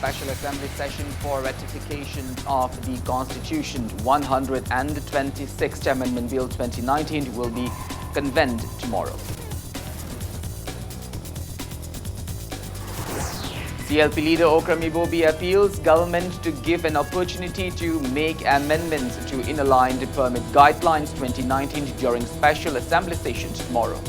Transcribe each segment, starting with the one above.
Special Assembly session for ratification of the Constitution 126th Amendment Bill 2019 will be convened tomorrow. CLP leader Okrami Bobi appeals government to give an opportunity to make amendments to inaligned permit guidelines 2019 during Special Assembly session tomorrow.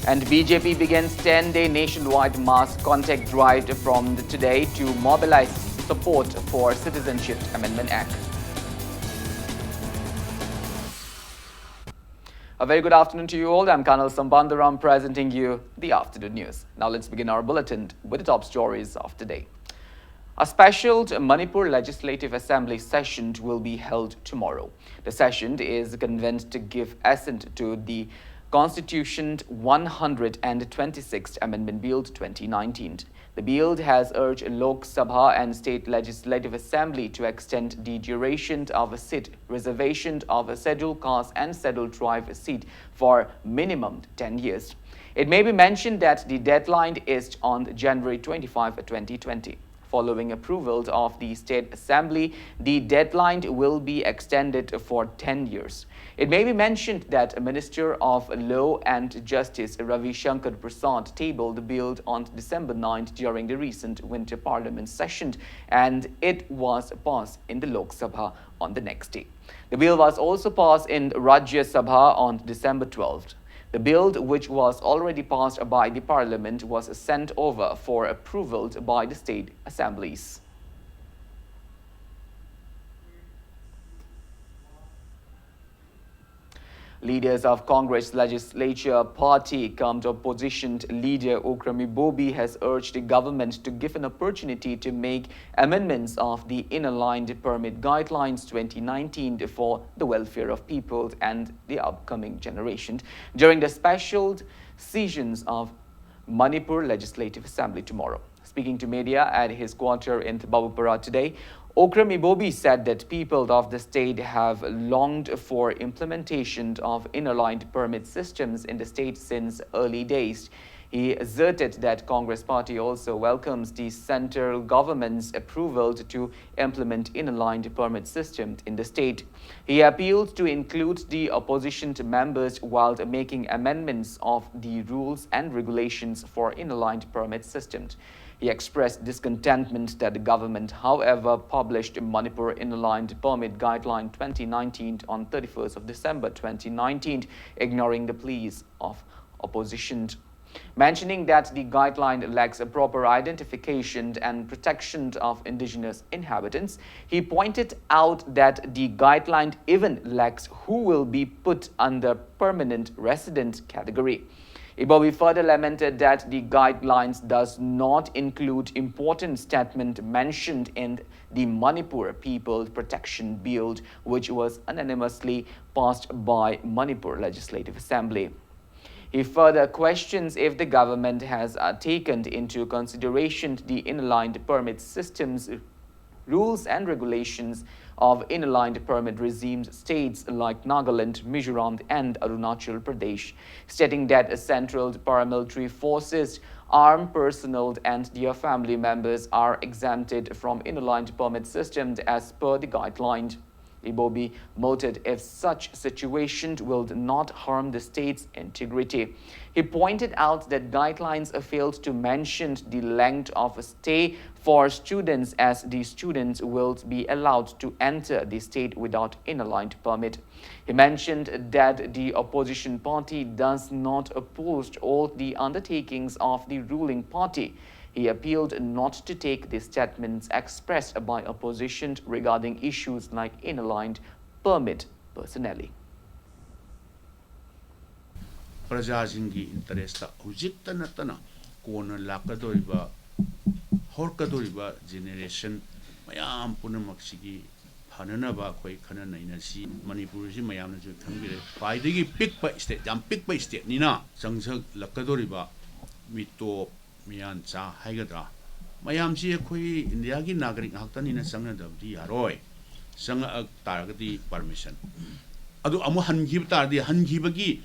And BJP begins 10-day nationwide mass contact drive from today to mobilize support for Citizenship Amendment Act. A very good afternoon to you all. I'm Kanal Sambandaram presenting you the afternoon news. Now let's begin our bulletin with the top stories of today. A special Manipur Legislative Assembly session will be held tomorrow. The session is convened to give assent to the Constitution 126th Amendment Bill 2019. The bill has urged Lok Sabha and State Legislative Assembly to extend the duration of a seat reservation of a scheduled caste and scheduled tribe seat for minimum 10 years. It may be mentioned that the deadline is on January 25, 2020. Following approval of the State Assembly, the deadline will be extended for 10 years. It may be mentioned that Minister of Law and Justice Ravi Shankar Prasad tabled the bill on December 9th during the recent winter parliament session, and it was passed in the Lok Sabha on the next day. The bill was also passed in Rajya Sabha on December 12th. The bill, which was already passed by the parliament, was sent over for approval by the state assemblies. Leaders of Congress Legislature Party come to opposition leader Okrami Bobi has urged the government to give an opportunity to make amendments of the inaligned permit guidelines 2019 for the welfare of people and the upcoming generation during the special sessions of Manipur Legislative Assembly tomorrow. Speaking to media at his quarter in Babupara today, Okrami Bobi said that people of the state have longed for implementation of inaligned permit systems in the state since early days. He asserted that Congress Party also welcomes the central government's approval to implement inaligned permit system in the state. He appealed to include the opposition members while making amendments of the rules and regulations for inaligned permit systems. He expressed discontentment that the government, however, published Manipur Inaligned Permit Guideline 2019 on 31st of December 2019, ignoring the pleas of opposition. Mentioning that the guideline lacks a proper identification and protection of indigenous inhabitants, he pointed out that the guideline even lacks who will be put under permanent resident category. Bobi further lamented that the guidelines does not include important statement mentioned in the Manipur People Protection Bill, which was unanimously passed by Manipur Legislative Assembly. He further questions if the government has taken into consideration the inaligned permit systems, rules and regulations of inaligned permit regimes states like Nagaland, Mizoram and Arunachal Pradesh, stating that central paramilitary forces, armed personnel and their family members are exempted from inaligned permit systems as per the guideline. Bobi noted if such situation will not harm the state's integrity. He pointed out that guidelines failed to mention the length of stay for students, as the students will be allowed to enter the state without inaligned permit. He mentioned that the opposition party does not oppose all the undertakings of the ruling party. He appealed not to take the statements expressed by opposition regarding issues like inaligned permit personally. Prajasingi interest hujikta natana kona lakadoriba horkadoriba generation mayam punamaksigi hananaba khoi khana naina si Manipur si mayam na thangire paidagi pikpa state jam pikpa state nina sangsak lakadoriba mito miyan cha haigadra mayam si khoi India gi nagarik haktani na sangna dabdi yaroi sanga taragati permission adu amu hanghib tardi hanghibagi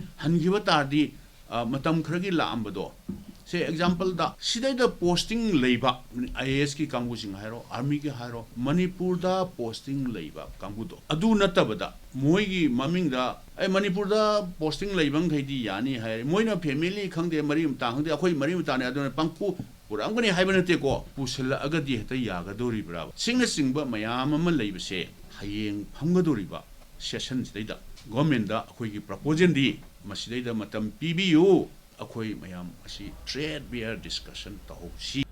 matam khragi laambado Say example da sidai da posting leiba IAS ki kangu sing hairo army ki hairo Manipur da posting leiba kangu do adu natabada moi gi maming da ai Manipur da posting leibang thaidi yani hai moi na family khangde mari um ta khangde akhoi mari um ta ne adu pangpu puram gani hai banate ko pusilla agadi heta yaga dori bra singna singba mayam ama leiba se hayeng phamga dori ba session sidai da government da akhoi gi proposal di masidai da matam PBU akhoi mayam asi trade bear discussion tausi.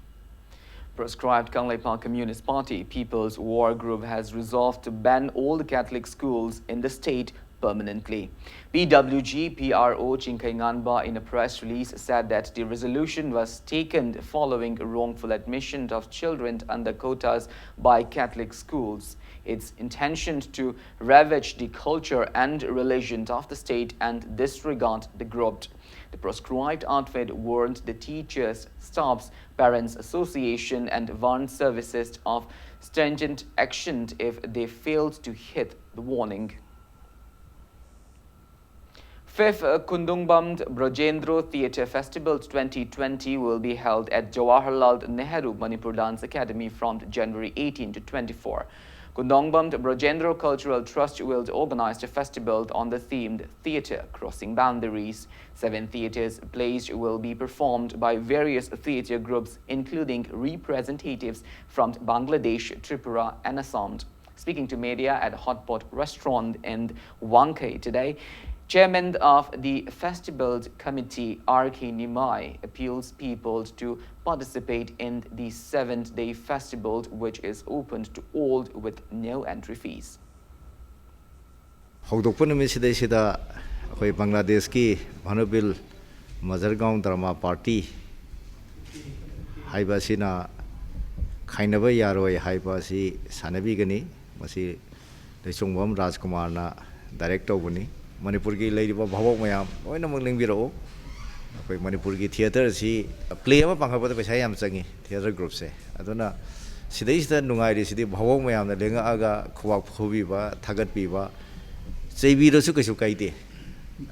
Proscribed Kangleipa Communist Party People's War Group has resolved to ban all the Catholic schools in the state permanently. PWG PRO Chinkai Nganba in a press release said that the resolution was taken following wrongful admission of children under quotas by Catholic schools. Its intention to ravage the culture and religion of the state and disregard the group. The proscribed outfit warned the teachers, staffs, parents association and warned services of stringent action if they failed to hit the warning. Fifth Kundungbam Rajendra Theatre Festival 2020 will be held at Jawaharlal Nehru Manipur Dance Academy from January 18 to 24. Kundongbam Rajendra Cultural Trust will organize a festival on the themed theatre crossing boundaries. 7 theatres plays will be performed by various theatre groups, including representatives from Bangladesh, Tripura, and Assam. Speaking to media at Hotpot Restaurant in Wankhai today, Chairman of the Festival Committee, R.K. Nimai, appeals people to participate in the 7th-day festival, which is open to all with no entry fees. Bangladesh ki Honorable Mazargaon Drama Party Haibasina Kainaba Yaroi Haibasi Sanabi Gani, Masi Lechungwam Rajkumarna Director Buni. Manipur ki lady Bhavok Mayam, or no Mangling Biro, Manipur ki theatre, she play a Pangapa Peshayam Sangi, theatre group say. I don't know. Sidis the Nungai City, Bhavok Mayam, the Lenga Aga, Kuak Hubiba, Tagat Piba, Sabi Sukaiti,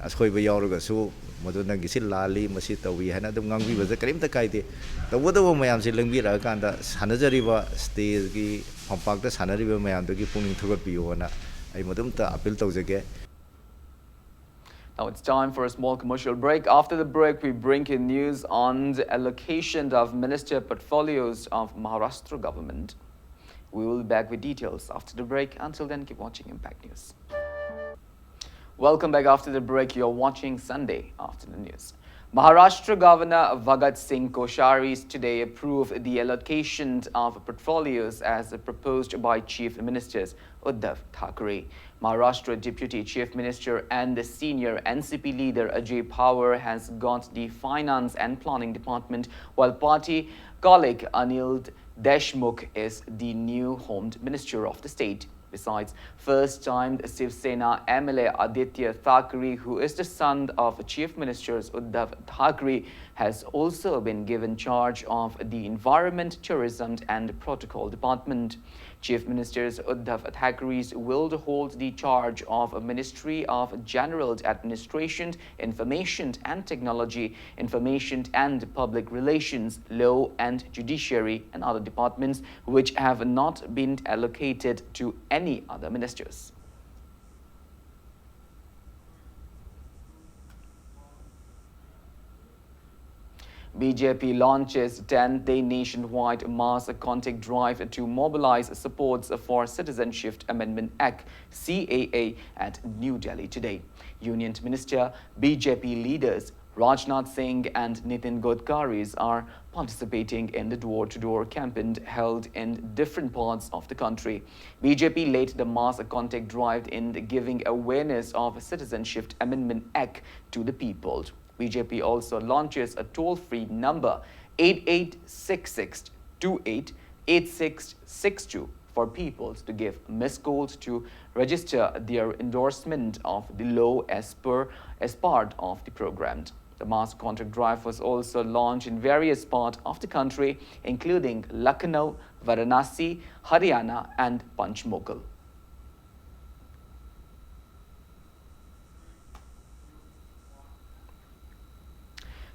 as Hoiba Yaruga, so Madonna Gisil Lali, Masita, we had the Gangi was a cream the Kaiti. The water Mayam Silangira, Kanda, Sanazariva, stays the compact Sanariva Mayam, the Gipuning Tugat Piona. I Madumta appeal to the Now it's time for a small commercial break. After the break, we bring in news on the allocation of minister portfolios of Maharashtra government. We will be back with details after the break. Until then, keep watching Impact News. Welcome back after the break. You're watching Sunday Afternoon News. Maharashtra Governor Bhagat Singh Koshari today approved the allocation of portfolios as proposed by Chief Ministers Uddhav Thackeray. Maharashtra Deputy Chief Minister and the senior NCP leader Ajay Pawar has got the Finance and Planning Department, while party colleague Anil Deshmukh is the new Home Minister of the state. Besides, first-time Shiv Sena MLA Aditya Thackeray, who is the son of Chief Ministers Uddhav Thackeray, has also been given charge of the Environment, Tourism and Protocol Department. Chief Ministers Uddhav Thackeray will hold the charge of a Ministry of General Administration, Information and Technology, Information and Public Relations, Law and Judiciary and other departments which have not been allocated to any other ministers. BJP launches 10-day nationwide mass contact drive to mobilize supports for Citizenship Amendment Act (CAA) at New Delhi today. Union Minister, BJP leaders Rajnath Singh and Nitin Gadkari are participating in the door-to-door campaign held in different parts of the country. BJP led the mass contact drive in giving awareness of Citizenship Amendment Act to the people. BJP also launches a toll-free number 8866288662 for people to give missed calls to register their endorsement of the law as part of the program. The mass contact drive was also launched in various parts of the country, including Lucknow, Varanasi, Haryana, and Panchmokal.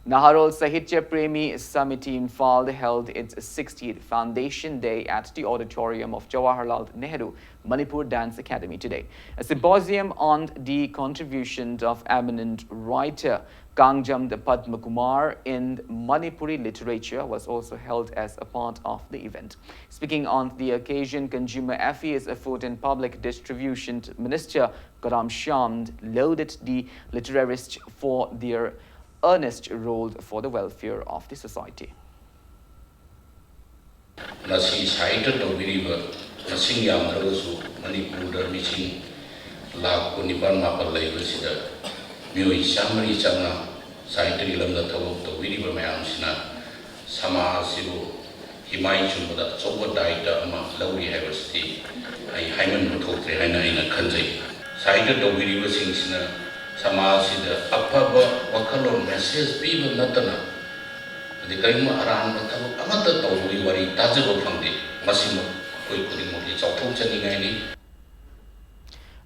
Naharol Sahitya Premi Samiti in Imphal held its 60th Foundation Day at the auditorium of Jawaharlal Nehru Manipur Dance Academy today. A symposium on the contributions of eminent writer Kangjam Padma Kumar in Manipuri literature was also held as a part of the event. Speaking on the occasion, Consumer Affairs, Food and Public Distribution Minister Karam Shyam lauded the literarists for their earnest role for the welfare of the society. Nasi saita to biriba nasing yang terus Manipur dan missing laku niban mapal lagi bersida mioi samri changa saita di dalam data to biriba mayam sina sama sibu himai cumba coba daida ama lauri habesti ai haiman betul terhena ina kanjai saita to biriba sing sina sama sida apa wakalon message biba natana di kaima arahan betul amat tahu beri wari tajab fangdi masih koi kodi modi chauthau chaningai ni.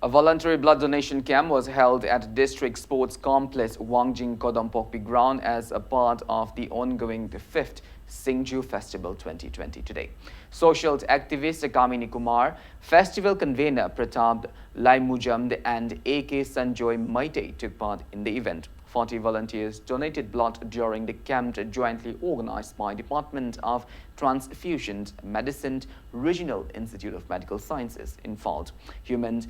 A voluntary blood donation camp was held at District Sports Complex Wangjing Kodampokpi ground as a part of the ongoing 5th Singju Festival 2020 today. Social activist Kamini Kumar, festival convener Pratap Laimujamd and AK Sanjoy Maite took part in the event. 40 volunteers donated blood during the camp jointly organized by Department of Transfusion Medicine, Regional Institute of Medical Sciences in Imphal, Human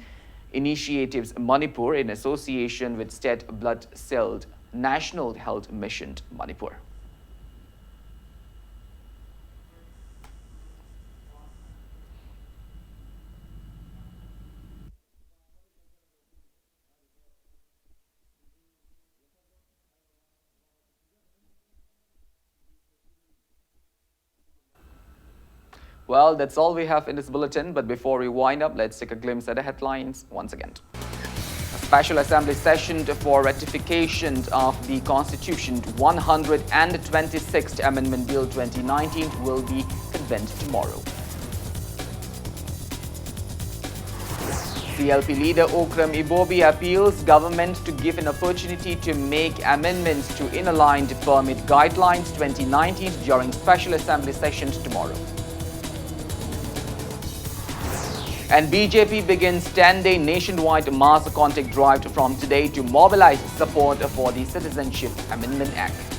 Initiatives Manipur in association with State Blood Cell National Health Mission Manipur. Well, that's all we have in this bulletin, but before we wind up, let's take a glimpse at the headlines once again. A special assembly session for ratification of the Constitution 126th Amendment Bill 2019 will be convened tomorrow. CLP leader Okram Ibobi appeals government to give an opportunity to make amendments to inaligned permit guidelines 2019 during special assembly sessions tomorrow. And BJP begins 10-day nationwide mass contact drive from today to mobilize support for the Citizenship Amendment Act.